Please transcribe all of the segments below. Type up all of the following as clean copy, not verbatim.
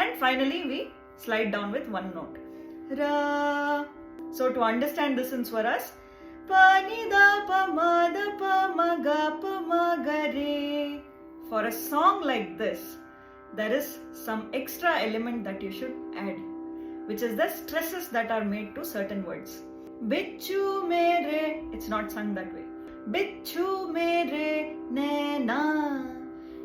and finally we slide down with one note. Ra. So to understand this in swaras, pa ni da pa ma da pa ma ga pa ma ga re. For a song like this, there is some extra element that you should add, which is the stresses that are made to certain words. Bichu mere, it's not sung that way. Bichu mere naina.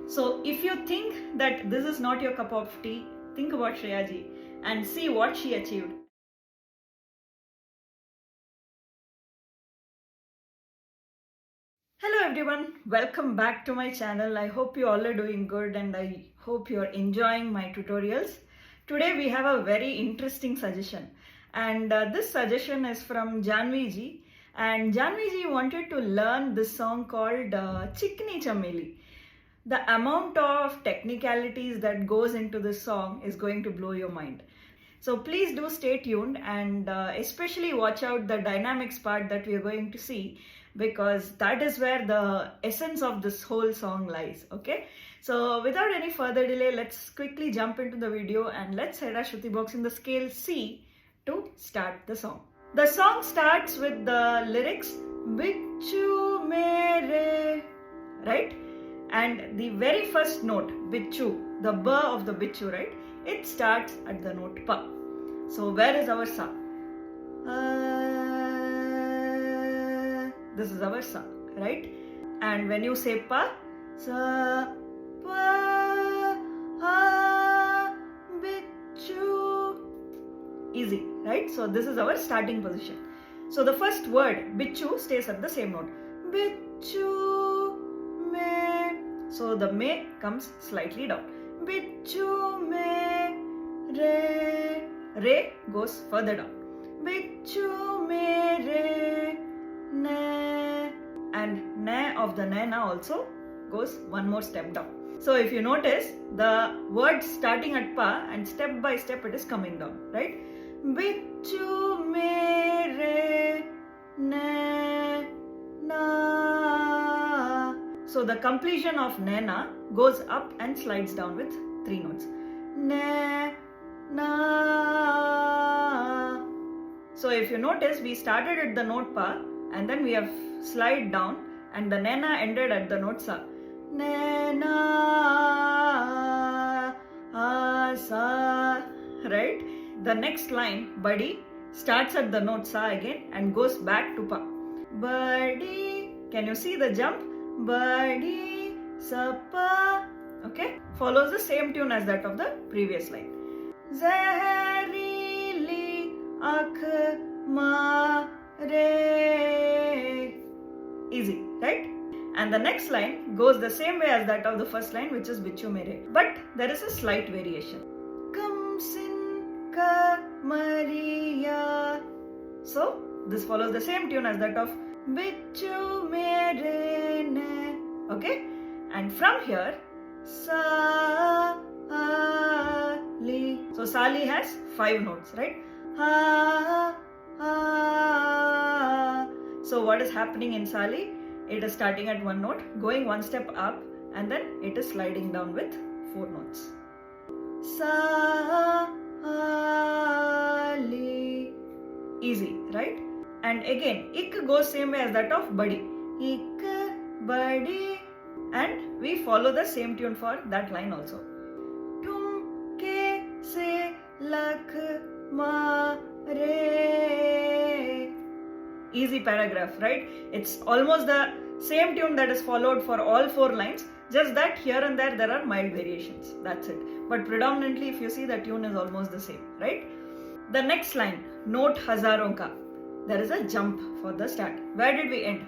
So if you think that this is not your cup of tea, think about Shreya ji and see what she achieved. Hello everyone, welcome back to my channel. I hope you all are doing good and I hope you are enjoying my tutorials. Today we have a very interesting suggestion, and this suggestion is from Janvi ji, and Janvi ji wanted to learn this song called Chikni Chameli. The amount of technicalities that goes into this song is going to blow your mind. So please do stay tuned and especially watch out the dynamics part that we are going to see, because that is where the essence of this whole song lies. Okay, so without any further delay, let's quickly jump into the video and let's set our Shruti box in the scale C to start the song. The song starts with the lyrics Bichu mere, right? And the very first note, Bichu, the B of the Bichu, right? It starts at the note Pa. So where is our Sa? This is our Sa, right? And when you say Pa, Sa, Pa, Ha, Bichu. Easy, right? So this is our starting position. So the first word, Bichu, stays at the same note. Bichu, me. So the me comes slightly down. Bichu, me, re. Re goes further down. Bichu, me, re, ne. And ne of the nena also goes one more step down. So if you notice, the word starting at pa and step by step it is coming down, right? Bichu, me, re, ne, na. So the completion of nena goes up and slides down with three notes. Ne, na. So if you notice, we started at the note pa and then we have slide down and the nena ended at the note sa. Nena, sa, right? The next line, Badi, starts at the note sa again and goes back to pa. Badi, can you see the jump? Badi, sa, pa. Okay, follows the same tune as that of the previous line. Zaharili akh mare. Easy, right? And the next line goes the same way as that of the first line, which is Bichu mere. But there is a slight variation. Kamsin ka Maria. So this follows the same tune as that of Bichu mere ne. Okay? And from here, Sali. So Sali has 5 notes, right? Ha, ha. So what is happening in Sali? It is starting at one note, going one step up, and then it is sliding down with 4 notes. Sali. Easy, right? And again, ik goes same way as that of Badi. Ik, Badi. And we follow the same tune for that line also. Tum ke se lakh ma re. Easy paragraph, right? It's almost the same tune that is followed for all 4 lines, just that here and there are mild variations. That's it. But predominantly, if you see, the tune is almost the same, right? The next line, note hazaron ka. There is a jump for the start. Where did we end?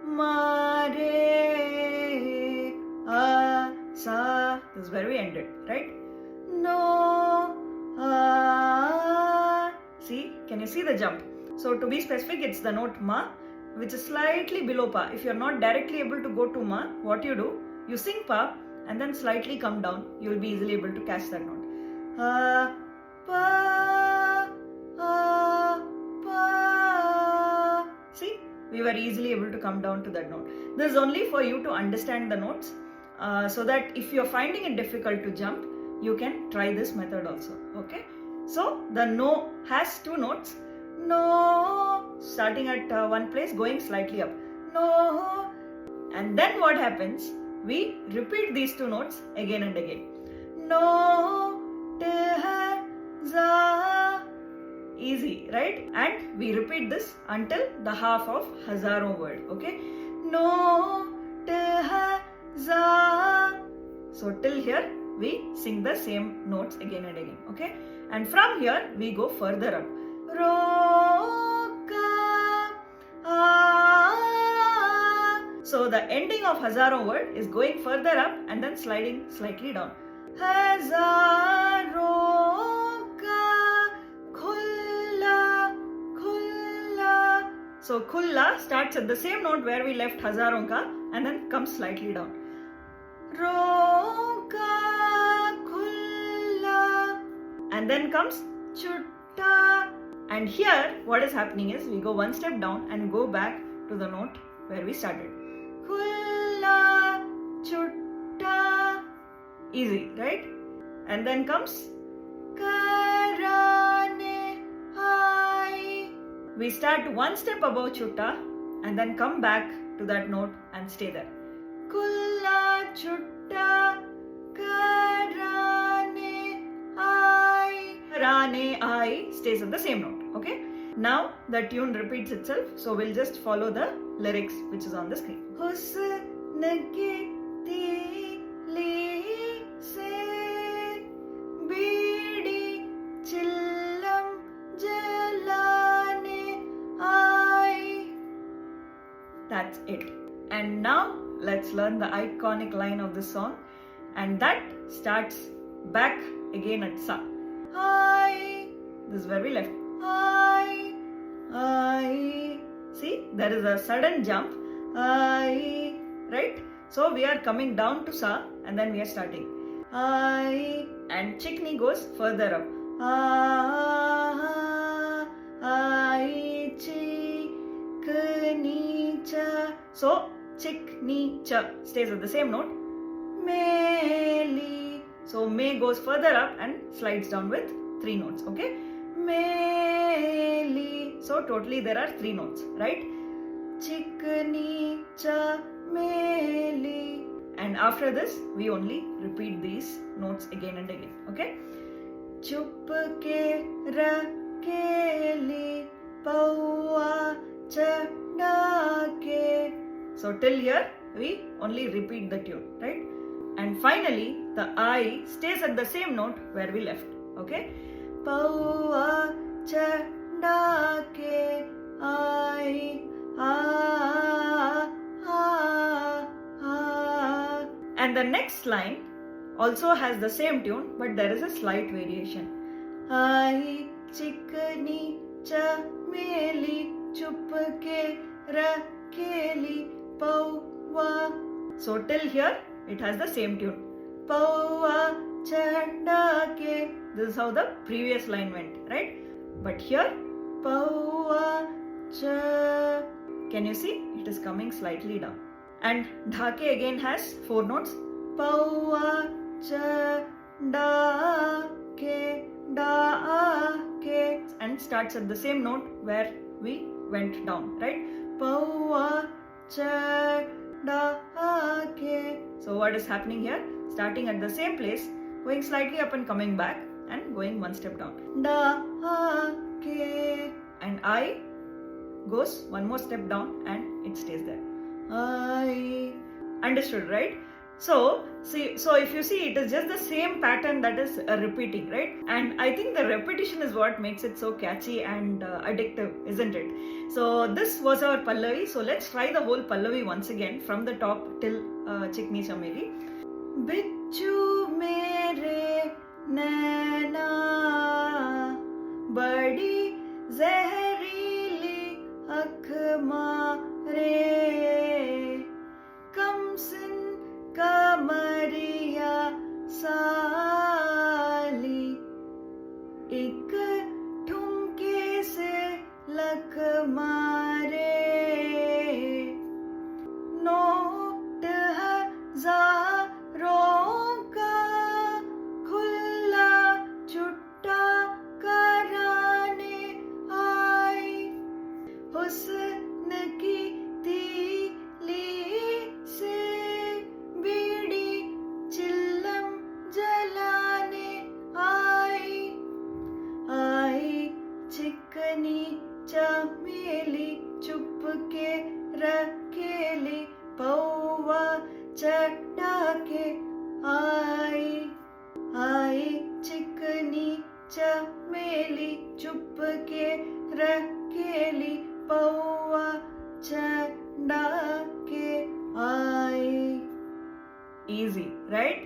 Ma re, a, sa. This is where we ended, right? No, a. See, can you see the jump? So to be specific, it's the note ma, which is slightly below pa. If you're not directly able to go to ma, what you do? You sing pa and then slightly come down. You will be easily able to catch that note. Pa, pa. See, we were easily able to come down to that note. This is only for you to understand the notes, so that if you're finding it difficult to jump, you can try this method also. Okay, so the no has two notes. No, starting at one place, going slightly up. No, and then what happens? We repeat these two notes again and again. No, ta, za. Easy, right? And we repeat this until the half of Hazaron word. Okay. No, ta, za. So till here we sing the same notes again and again. Okay. And from here we go further up. Ro, ka, a. So the ending of Hazaron word is going further up and then sliding slightly down. Hazaron ka khulla khulla. So khulla starts at the same note where we left Hazaron ka and then comes slightly down. Ro ka khulla. And then comes chutta. And here what is happening is we go one step down and go back to the note where we started. Khulla chutta. Easy, right? And then comes karane hai. We start one step above chutta and then come back to that note and stay there. Khulla chutta karane hai. Karane hai stays at the same note. Okay. Now the tune repeats itself, so we'll just follow the lyrics which is on the screen. Husn ki tili se beedi chillam jalane aayi. That's it. And now let's learn the iconic line of the song, and that starts back again at sa. Aayi. This is where we left. I. See, there is a sudden jump. I. Right? So we are coming down to sa and then we are starting. I. And chikni goes further up. I. Chikni cha. So chikni cha stays at the same note. Meli. So me goes further up and slides down with three notes. Okay. Meli. So totally there are three notes, right? Chikni cha meli. And after this we only repeat these notes again and again. Okay? Chup ke rakeli pawa chada ke. So till here we only repeat the tune, right? And finally the I stays at the same note where we left. Okay? Pawa chada ke I. And the next line also has the same tune, but there is a slight variation. I chikni cha meli chupke rakeli pawa. So till here it has the same tune. Pawa chanda ke. This is how the previous line went, right? But here pawa cha. Can you see? It is coming slightly down. And dhake again has four notes. Pawa cha da ke and starts at the same note where we went down, right? Pawa cha da ke. So what is happening here? Starting at the same place, going slightly up and coming back and going one step down. Da ke. And I goes one more step down and it stays there. I. Understood, right? So if you see, it is just the same pattern that is repeating, right? And I think the repetition is what makes it so catchy and addictive, isn't it? So this was our Pallavi. So let's try the whole Pallavi once again from the top till Chikni Chameli. Bichu mere naina badi zehreeli akh mare kamsin kamariya sali ek ठुमके से luck मारे note हजारों का खुल चढ़ा के आई आई चिकनी चमेली चुप के रखेली पौआ चढ़ा के आई. Easy, right?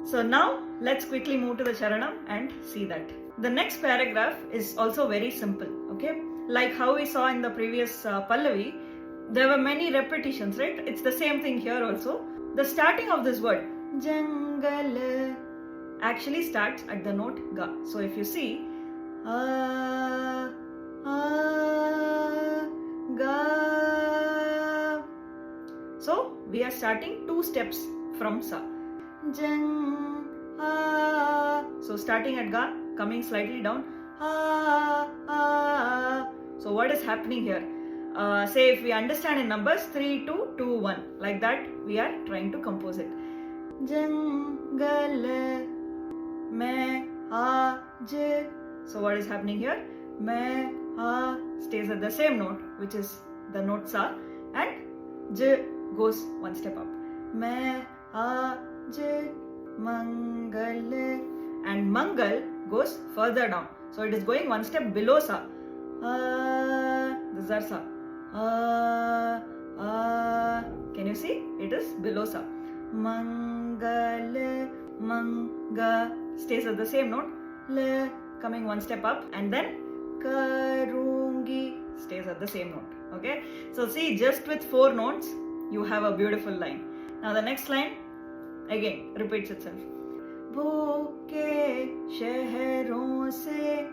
So now let's quickly move to the Charanam and see that. The next paragraph is also very simple, okay? Like how we saw in the previous Pallavi, there were many repetitions, right? It's the same thing here also. The starting of this word, Jangal, actually starts at the note Ga. So if you see, Ga. So we are starting 2 steps from Sa. Jang, so starting at Ga, coming slightly down. So what is happening here? Say if we understand in numbers 3, 2, 2, 1, like that we are trying to compose it. Jangal mein aaj. So what is happening here? Mein stays at the same note, which is the note Sa, and J goes 1 step up. Mein aaj mangal, and mangal goes further down. So it is going 1 step below Sa. This is Sa. Can you see? It is below Sa. Mangal, manga stays at the same note. Le coming 1 step up, and then karungi stays at the same note. Okay. So see, just with 4 notes, you have a beautiful line. Now the next line again repeats itself. Bhuke shehron se.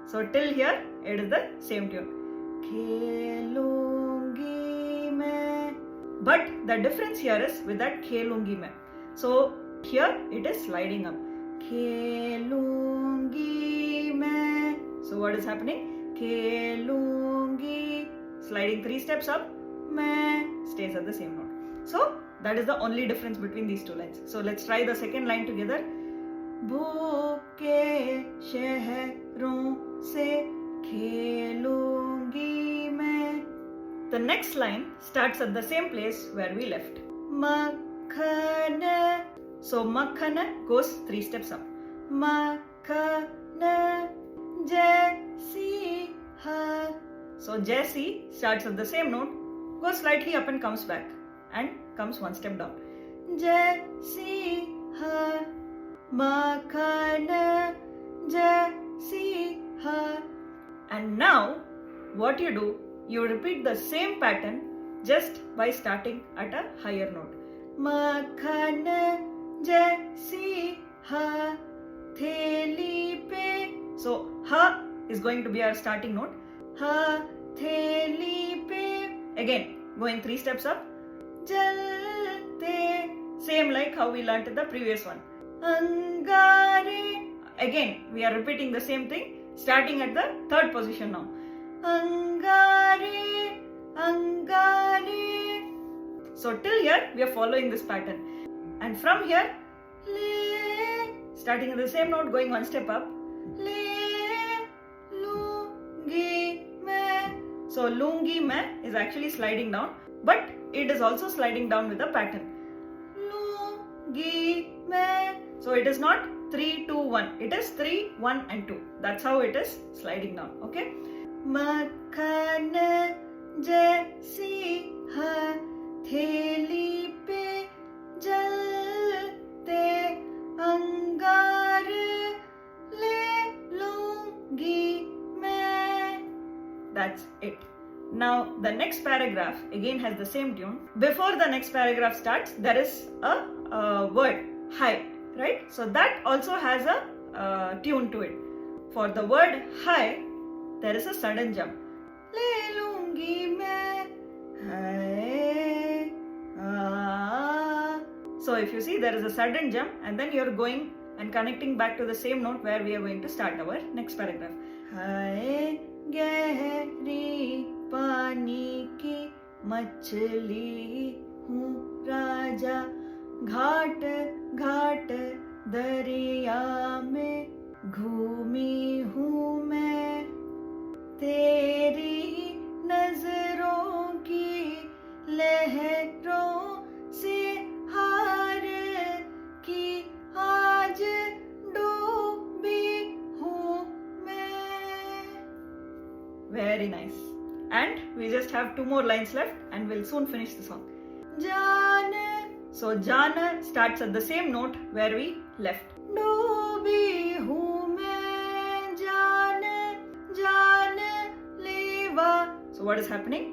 So till here it is the same tune. Khelungi main. But the difference here is with that khelungi main. So here it is sliding up. Khelungi main. So what is happening? Khelungi, sliding 3 steps up. Main stays at the same note. So that is the only difference between these 2 lines. So let's try the second line together. Bhuke shehron se khelungi main. The next line starts at the same place where we left. Makhana. So makhana goes 3 steps up. Makhana jaisi ha. So jaisi starts at the same note, goes slightly up and comes back, and comes 1 step down. Jaisi ha. Makhana jaisi ha. And now what you do, you repeat the same pattern just by starting at a higher note. Makhana jaisi ha theli pe. So ha is going to be our starting note. Ha theli pe. Again going 3 steps up. Jalte. Same like how we learnt in the previous one. Angare. Again we are repeating the same thing, starting at the 3rd position now. Angare, angare. So till here we are following this pattern, and from here le, starting at the same note, going 1 step up. Le lungi main. So lungi main is actually sliding down, but it is also sliding down with a pattern. Lungi main. So it is not 3, 2, 1. It is 3, 1 and 2. That's how it is sliding down. Okay. Makhana jaisi ha theli pe jalte angar le lungi main. That's it. Now the next paragraph again has the same tune. Before the next paragraph starts, there is a word hi, right? So that also has a tune to it. For the word hi, there is a sudden jump. Le lungi main hai. So if you see, there is a sudden jump, and then you are going and connecting back to the same note where we are going to start our next paragraph. Hai gehri pani ki machli hu raja, घाट घाट दरिया में घूमी हूँ मैं, तेरी नजरों की लहरों से हा Very nice. And we just have 2 more lines left and we'll soon finish the song. Jaan. So Jaan starts at the same note where we left. Doobi hu main jaan leva. So what is happening?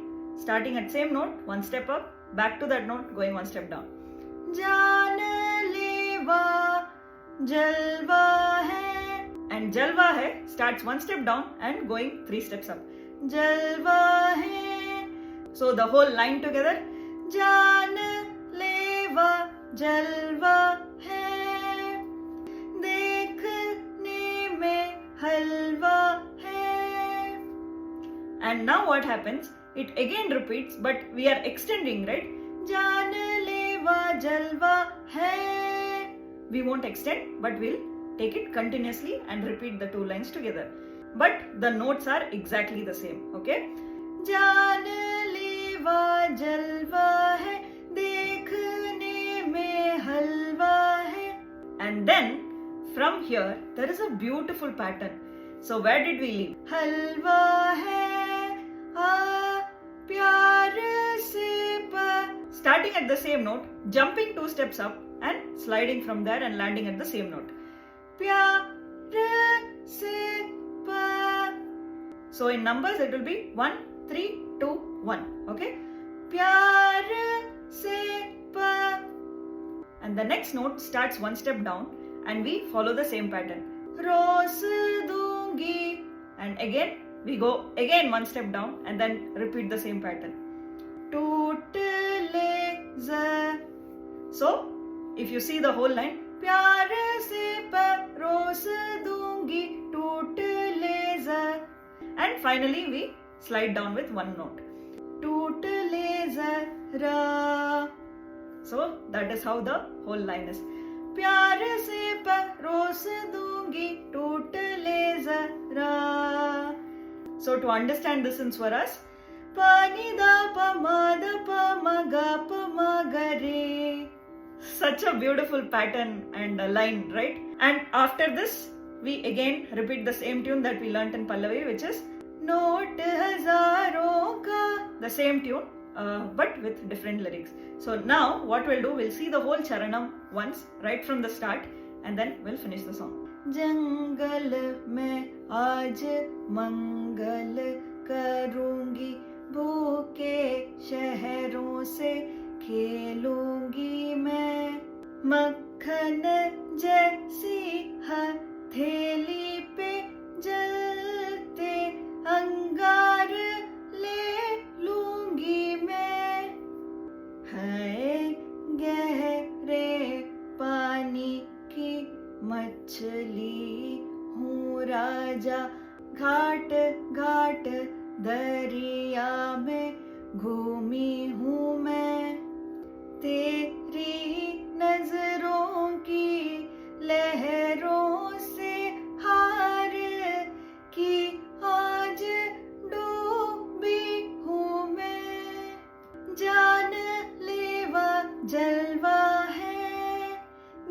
Starting at same note, 1 step up, back to that note, going 1 step down. Jaan leva jalwa hai. And jalwa hai starts 1 step down and going 3 steps up. Jalwa hai. So the whole line together. Jaan leva jalwa hai. Dekhne mein halwa hai. And now what happens? It again repeats, but we are extending, right? Jaan leva jalwa hai. We won't extend, but we'll take it continuously and repeat the 2 lines together. But the notes are exactly the same, okay? Jaan leva jalwa hai, dekhne mein halwa hai. And then from here there is a beautiful pattern. So where did we leave? Halwa hai pyar se pa. Starting at the same note, jumping 2 steps up and sliding from there and landing at the same note. Pyar se pa. So in numbers it will be 1, 3, 2, 1. Okay? Pyar se pa. And the next note starts 1 step down and we follow the same pattern. Ros dungi. And again we go again 1 step down and then repeat the same pattern. Toot le za. So if you see the whole line, pyar se pa ros dungi toot le za. And finally we slide down with 1 note. Toot le za ra. So that is how the whole line is. Pyar se pa ros dungi toot le za ra. So to understand this in swaras, pa ni da pa ma da pa ma ga pa ma ga re. Such a beautiful pattern and a line, right? And after this, we again repeat the same tune that we learnt in Pallavi, which is Note Hazaron Ka. The same tune, but with different lyrics. So now what we'll do, we'll see the whole charanam once, right from the start, and then we'll finish the song. जंगल में आज मंगल करूंगी, भूखे शहरों से खेलूंगी मैं, मक्खन जैसी हथेली पे जलते अंगार ले लूंगी मैं, है गहरे पानी की मछली हूँ राजा, घाट घाट दरिया में घूमी हूँ मैं, तेरी नजरों की लहरों से हार की आज डूबी हूँ मैं, जान लेवा जलवा है,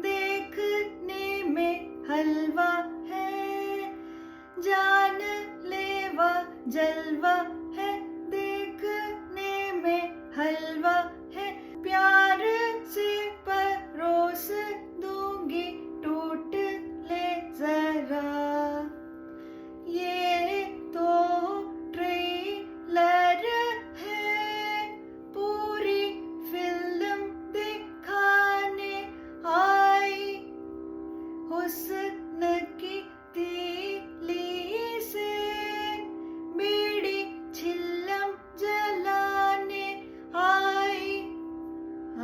देखने में हलवा है, जान लेवा जलवा है, देखने में हलवा है, प्यार से परोस दूंगी टूट ले जरा, ये तो ट्रेलर है, पूरी फिल्म दिखाने आई, हुस्न की तीली से बीड़ी छिल्लम जलाने आई,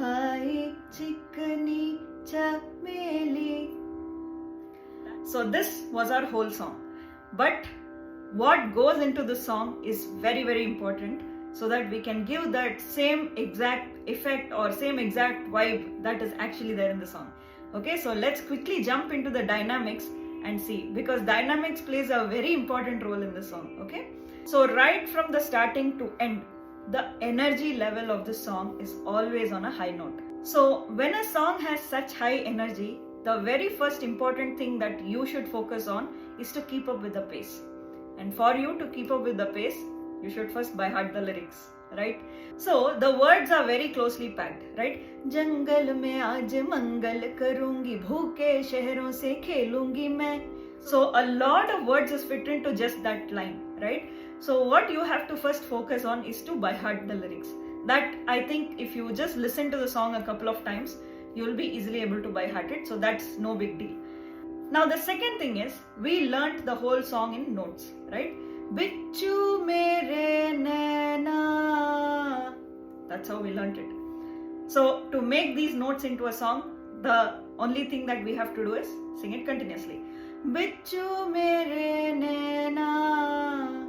आई चिकनी चमेली. So this was our whole song. But what goes into the song is very, very important, so that we can give that same exact effect or same exact vibe that is actually there in the song. Okay, so let's quickly jump into the dynamics and see, because dynamics plays a very important role in the song. Okay, so right from the starting to end, the energy level of the song is always on a high note. So when a song has such high energy, the very first important thing that you should focus on is to keep up with the pace. And for you to keep up with the pace, you should first by heart the lyrics, right? So the words are very closely packed, right? Jungle mein aaj mangal karungi, bhooke shehron se khelungi main. So a lot of words is fit into just that line, right? So what you have to first focus on is to by heart the lyrics. That I think if you just listen to the song a couple of times, you will be easily able to by heart it. So that's no big deal. Now the second thing is, we learnt the whole song in notes, right? Bichu mere naina. That's how we learnt it. So to make these notes into a song, the only thing that we have to do is sing it continuously. Bichu mere naina.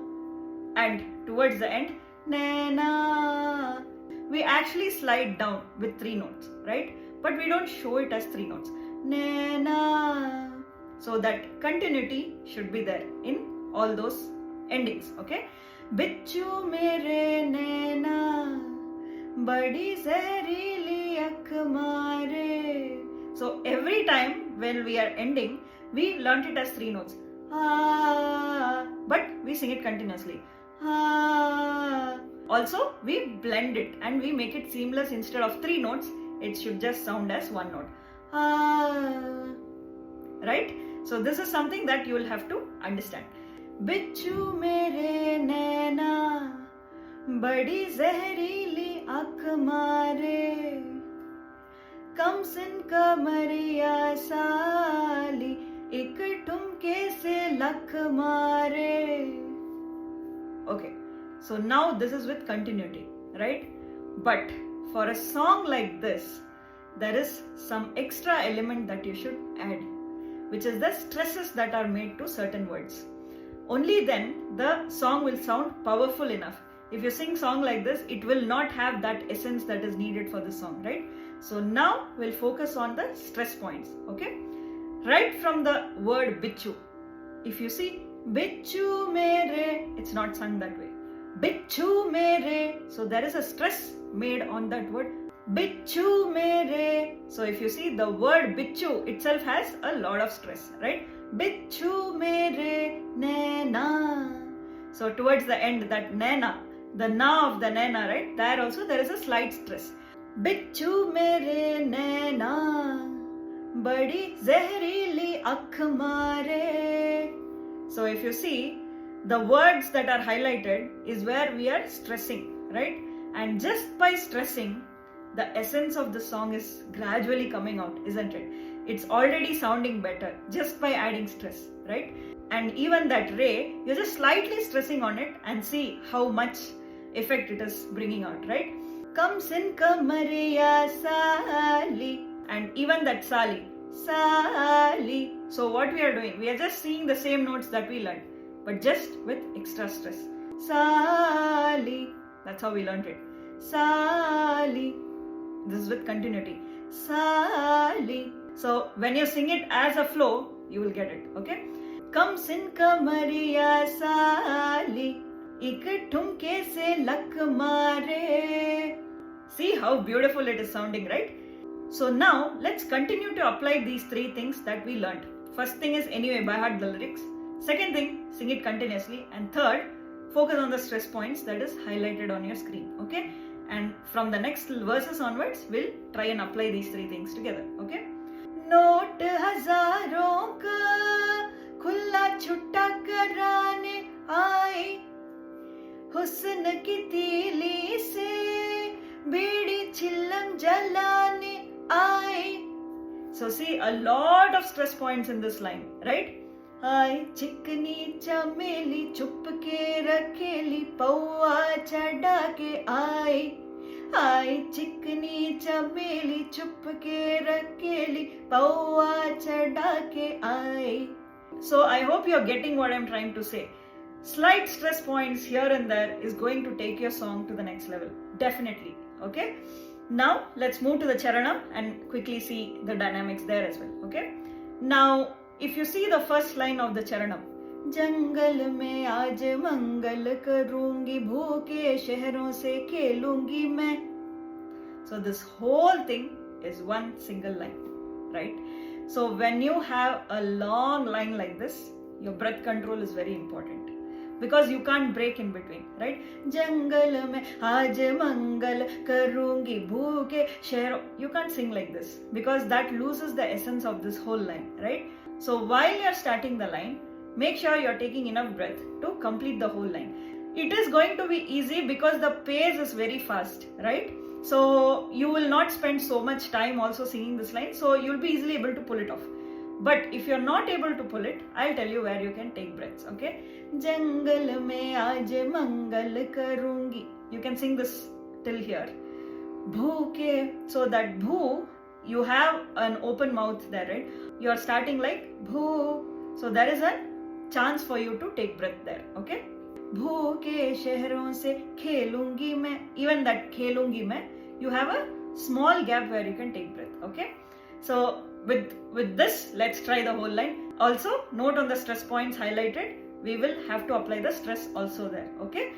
And towards the end, naina. We actually slide down with 3 notes, right? But we don't show it as 3 notes. Naina. So that continuity should be there in all those endings, okay? Bichu mere naina, badi zehreeli akh mare. So every time when we are ending, we learnt it as 3 notes. But we sing it continuously. Also, we blend it and we make it seamless. Instead of 3 notes, it should just sound as 1 note. Right? So this is something that you will have to understand. Bichu mere naina, badi zehreeli akh mare, kamsin kamariya sali, ek tumke se lakh mare. Okay, so now this is with continuity, right? But for a song like this, there is some extra element that you should add, which is the stresses that are made to certain words. Only then the song will sound powerful enough. If you sing song like this, it will not have that essence that is needed for the song, right? So now we'll focus on the stress points, okay? Right from the word bichu. If you see bichu mere, it's not sung that way. Bichu mere. So there is a stress made on that word. Bichu mere. So if you see, the word bichu itself has a lot of stress, right? Bichu mere naina. So towards the end, that naina, the na of the naina, right? There also there is a slight stress. Bichu mere naina, badi zehreeli akh mare. So if you see, the words that are highlighted is where we are stressing, right? And just by stressing, the essence of the song is gradually coming out, isn't it? It's already sounding better just by adding stress, right? And even that re, you're just slightly stressing on it and see how much effect it is bringing out, right? Kamsin kamariya sali. And even that sali, sali. So what we are doing, we are just seeing the same notes that we learned, but just with extra stress. Sali. That's how we learned it. Sali. This is with continuity. Sali. So when you sing it as a flow, you will get it, okay? Kamsin kamariya sali, ek tumke se lakh mare. See how beautiful it is sounding, right? So now let's continue to apply these 3 things that we learned. First thing is anyway by heart the lyrics. Second thing, sing it continuously. And third, focus on the stress points that is highlighted on your screen, okay? And from the next verses onwards, we'll try and apply these 3 things together, okay? Note हजारों का खुला छुट्टा कराने आए, हुस्न की तीली से बीड़ी चिल्लम जलाने आए. So see, a lot of stress points in this line, right? आए चिकनी चमेली चुप के रखेली पौआ चढ़ा के आए. आए चिकनी चमेली चुप के रखेली पौआ चढ़ा के आए. So I hope you're getting what I'm trying to say. Slight stress points here and there is going to take your song to the next level. Definitely. Okay. Now let's move to the charanam and quickly see the dynamics there as well. Okay. Now if you see the first line of the charanam, जंगल में आज मंगल करूंगी, भूखे शहरों से खेलूंगी मैं. So this whole thing is one single line, right? So when you have a long line like this, your breath control is very important. because you can't break in between, right? Jangal mein aaj mangal karungi bhuke shehron. You can't sing like this because that loses the essence of this whole line, right? So while you're starting the line, make sure you're taking enough breath to complete the whole line. It is going to be easy because the pace is very fast, right? So you will not spend so much time also singing this line, so you'll be easily able to pull it off. But if you're not able to pull it, I'll tell you where you can take breaths, okay? Jangal mein aaj mangal karungi. You can sing this till here. Bhuke. So that bhu, you have an open mouth there, right? You are starting like bhu. So there is a chance for you to take breath there, okay? Bhuke shehron se khelungi main. Even that khelungi main, you have a small gap where you can take breath, okay? So with this, let's try the whole line. Also, note on the stress points highlighted. We will have to apply the stress also there, okay?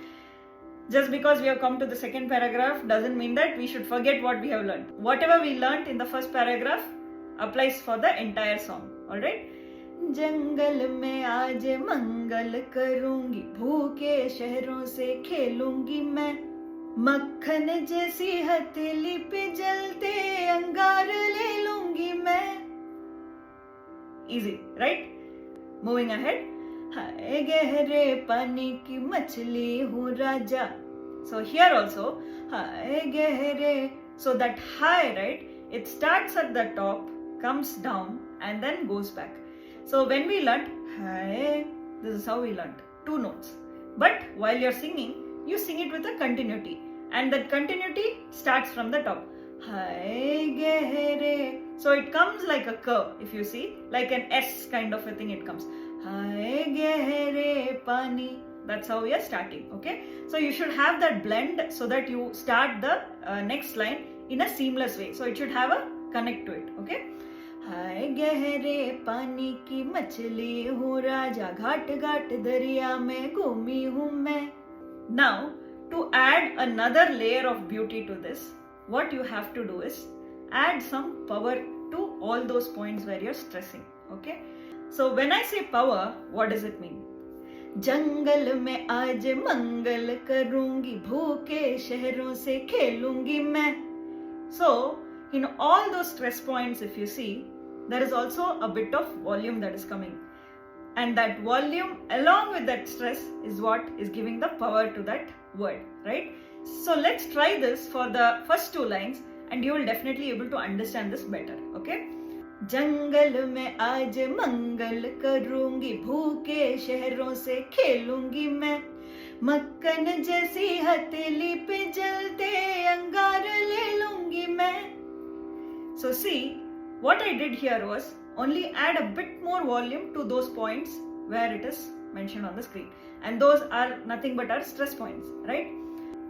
Just because we have come to the second paragraph doesn't mean that we should forget what we have learned. Whatever we learned in the first paragraph applies for the entire song, alright? जंगल में आज मंगल करूंगी भूखे शहरों से खेलूंगी मैं मक्खन जैसी हथेली पे जलते अंगार ले लूंगी मैं. Easy, right? Moving ahead. हाय गहरे पानी की मछली हूँ राजा. So here also हाय गहरे. So that high, right? It starts at the top, comes down and then goes back. So when we learnt hai, this is how we learnt, 2 notes. But while you're singing, you sing it with a continuity. And that continuity starts from the top. Hai gehre. So it comes like a curve, if you see, like an S kind of a thing it comes. Hai gehre pani. That's how we are starting, okay? So you should have that blend so that you start the next line in a seamless way. So it should have a connect to it, okay? हाय गहरे पानी की मछली हूँ राजा घाट घाट दरिया में घूमी हूँ मैं. Now to add another layer of beauty to this, what you have to do is add some power to all those points where you're stressing, okay? So when I say power, what does it mean? जंगल में आज मंगल करूंगी भूखे शहरों से खेलूंगी मैं. So in all those stress points, if you see, there is also a bit of volume that is coming. And that volume along with that stress is what is giving the power to that word, right? So let's try this for the first 2 lines and you will definitely able to understand this better, okay? जंगल में आज मंगल करूंगी भूखे शहरों से खेलूंगी मैं मक्खन जैसी हथेली पे जलते अंगार ले लूंगी मैं. So see, what I did here was only add a bit more volume to those points where it is mentioned on the screen. And those are nothing but our stress points, right?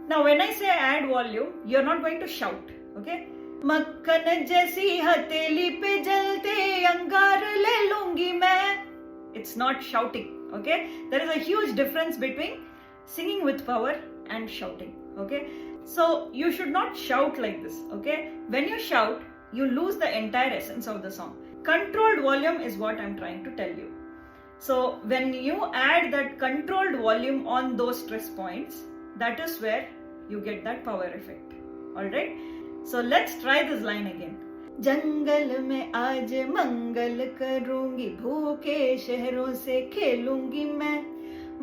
Now when I say add volume, you're not going to shout, okay? मक्खन जैसी हथेली पे जलते अंगार ले लूंगी मैं. It's not shouting, okay? There is a huge difference between singing with power and shouting, okay? So you should not shout like this, okay? When you shout, you lose the entire essence of the song. Controlled volume is what I'm trying to tell you. So when you add that controlled volume on those stress points, that is where you get that power effect, alright? So let's try this line again. जंगल में आज मंगल करूंगी भूखे शहरों से खेलूंगी मैं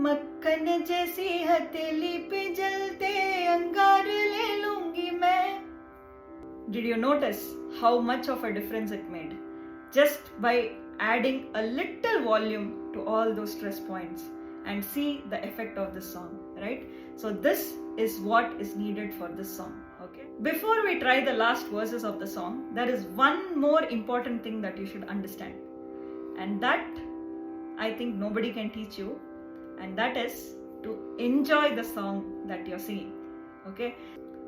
मक्खन जैसी हथेली पे जलते अंगार ले लूंगी मैं. Did you notice how much of a difference it made? Just by adding a little volume to all those stress points and see the effect of this song, right? So this is what is needed for this song, okay? Before we try the last verses of the song, there is one more important thing that you should understand. And that I think nobody can teach you. And that is to enjoy the song that you're singing, okay?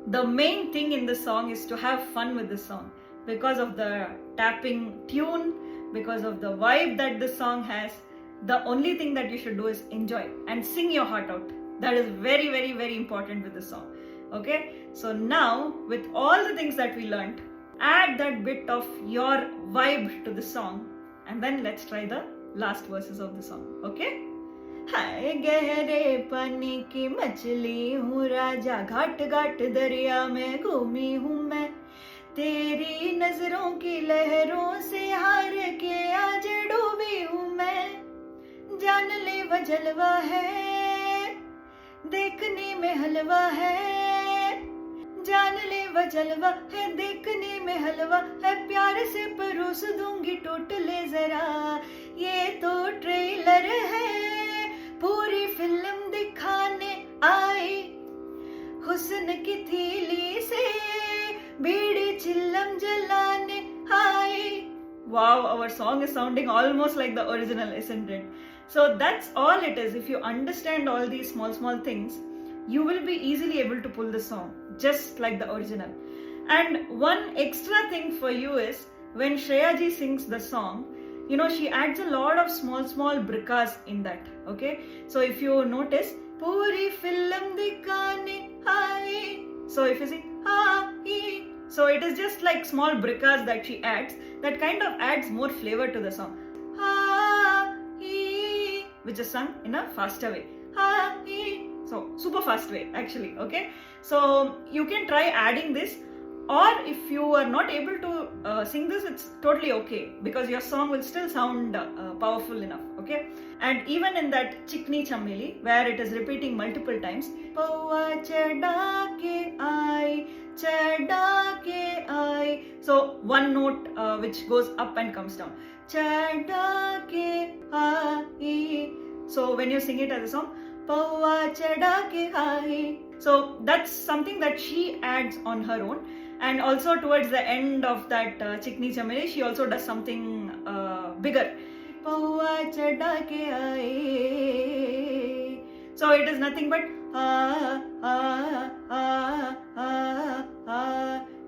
The main thing in this song is to have fun with this song because of the tapping tune, because of the vibe that this song has. The only thing that you should do is enjoy and sing your heart out. That is very, very, very important with this song, okay? So now with all the things that we learned, add that bit of your vibe to the song and then let's try the last verses of the song, okay? हाय गहरे पानी की मछली हूँ राजा, घाट घाट दरिया में घूमी हूँ मैं, तेरी नजरों की लहरों से हार के आज डूबी हूँ मैं, जान ले वो जलवा है देखने में हलवा है, जान ले वो जलवा है देखने में हलवा है, प्यार से परोस दूंगी टूट ले जरा, ये तो ट्रेलर है पूरी फिल्म दिखाने आई, हुस्न की थैली से बीड़ी चिल्लम जलाने आई. Wow, our song is sounding almost like the original, isn't it? So that's all it is. If you understand all these small things, you will be easily able to pull the song just like the original. And one extra thing for you is when Shreya ji sings the song, you know, she adds a lot of small brikas in that. Okay, so if you notice, puri film dikhane hai, so if you see ha hi, so it is just like small brikas that she adds that kind of adds more flavor to the song. Ha hi, which is sung in a faster way. Ha hi, so super fast way actually. Okay, so you can try adding this, or if you are not able to sing this, it's totally okay because your song will still sound powerful enough. Okay, and even in that Chikni Chameli where it is repeating multiple times, Pawa chada ke ai, chada ke ai, so one note which goes up and comes down, chada ke ai, so when you sing it as a song, Pawa chada ke ai, so that's something that she adds on her own. And also towards the end of that Chikni Chameli, she also does something bigger. Pawa chada ke aaye. So it is nothing but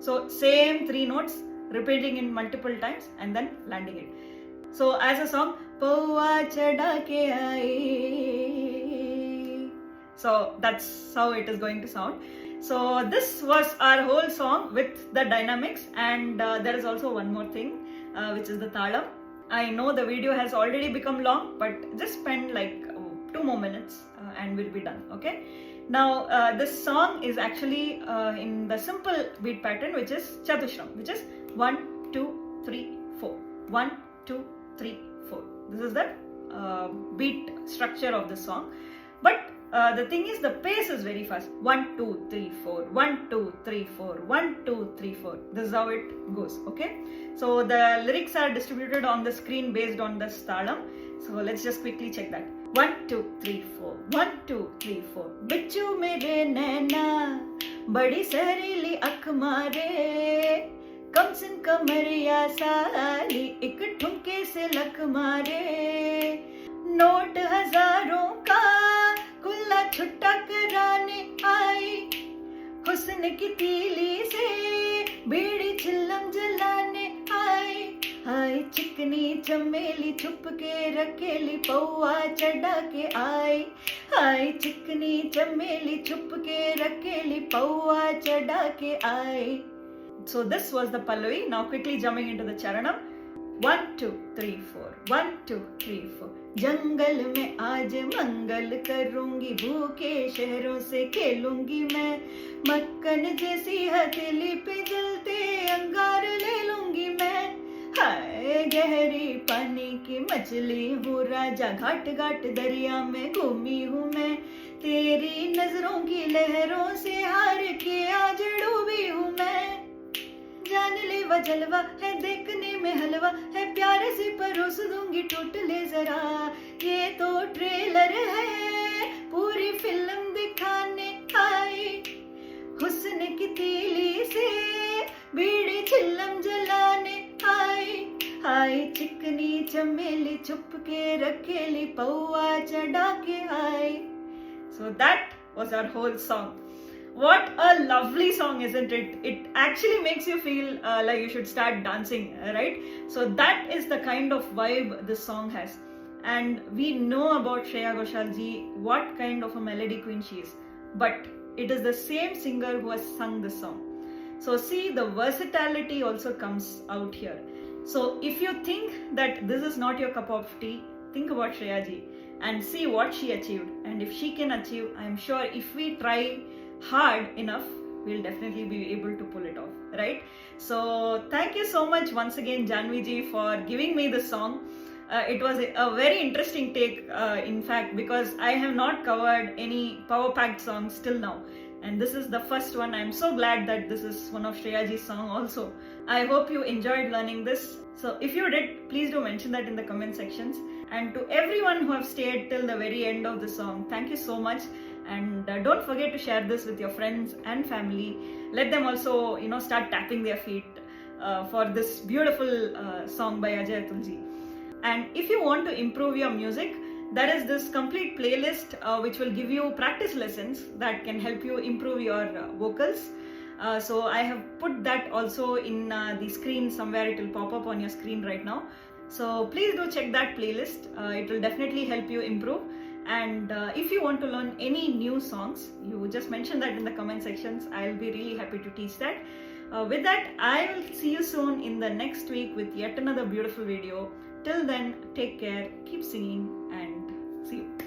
so same three notes repeating in multiple times and then landing it. So as a song, Pawa chada ke aaye. So that's how it is going to sound. So this was our whole song with the dynamics, and there is also one more thing which is the talam. I know the video has already become long, but just spend like 2 more minutes and we'll be done. Okay, now this song is actually in the simple beat pattern, which is Chatushram, which is 1 2 3 4 1 2 3 4. This is the beat structure of the song, but the thing is the pace is very fast. 1 2 3 4 1 2 3 4 1 2 3 4. This is how it goes. Okay, so the lyrics are distributed on the screen based on the talam. So let's just quickly check that. 1 2 3 4 1 2 3 4. बिच्चू मेरे नैना बड़ी सहरीली अख मारे, कमसिन कमरिया साली एक ठुमके से luck मारे, नोट हजारों का कुल्ला छुट्टा कराने आई, हुस्न की तीली से बीड़ी चिल्लम जलाने आई, हाय चिकनी चमेली छुप के रखेली पौआ चढ़ा के आई, हाय चिकनी चमेली छुप के रखेली पौआ चढ़ा के आई. So this was the Pallavi. Now quickly jumping into the Charanam. 1 2 3 4 1 2 3 4. जंगल में आज मंगल करूंगी, भूखे शहरों से खेलूंगी मैं, मक्खन जैसी हथेली पे जलते अंगार ले लूंगी मैं, हाय गहरी पानी की मछली हूँ राजा, घाट घाट दरिया में घूमी हूँ मैं, तेरी नजरों की लहरों से हार के आज डूबी हूँ मैं, जान ले वो जलवा है देखने में हलवा है, प्यार से परोस दूंगी टूट ले जरा, ये तो ट्रेलर है पूरी फिल्म दिखाने आई, हुस्न की तीली से बीड़ी चिल्लम जलाने आई, हाय चिकनी चमेली छुप के रखेली पौआ चढ़ा के आई. So that was our whole song. What a lovely song, isn't it? It actually makes you feel like you should start dancing, right? So that is the kind of vibe this song has. And we know about Shreya Ghoshal ji, what kind of a melody queen she is. But it is the same singer who has sung this song. So see, the versatility also comes out here. So if you think that this is not your cup of tea, think about Shreya ji and see what she achieved. And if she can achieve, I am sure if we try hard enough, we'll definitely be able to pull it off, right? So thank you so much once again, Janvi ji, for giving me this song. It was a very interesting take, in fact, because I have not covered any power packed songs till now. And this is the first one. I'm so glad that this is one of Shreya ji's song also. I hope you enjoyed learning this. So if you did, please do mention that in the comment sections. And to everyone who have stayed till the very end of the song, thank you so much. And don't forget to share this with your friends and family. Let them also, start tapping their feet for this beautiful song by Ajay Atul. And if you want to improve your music, there is this complete playlist which will give you practice lessons that can help you improve your vocals. So I have put that also in the screen somewhere. It will pop up on your screen right now. So please do check that playlist. It will definitely help you improve. And if you want to learn any new songs, you just mention that in the comment sections. I'll be really happy to teach that. With that, I will see you soon in the next week with yet another beautiful video. Till then, take care, keep singing, and see you.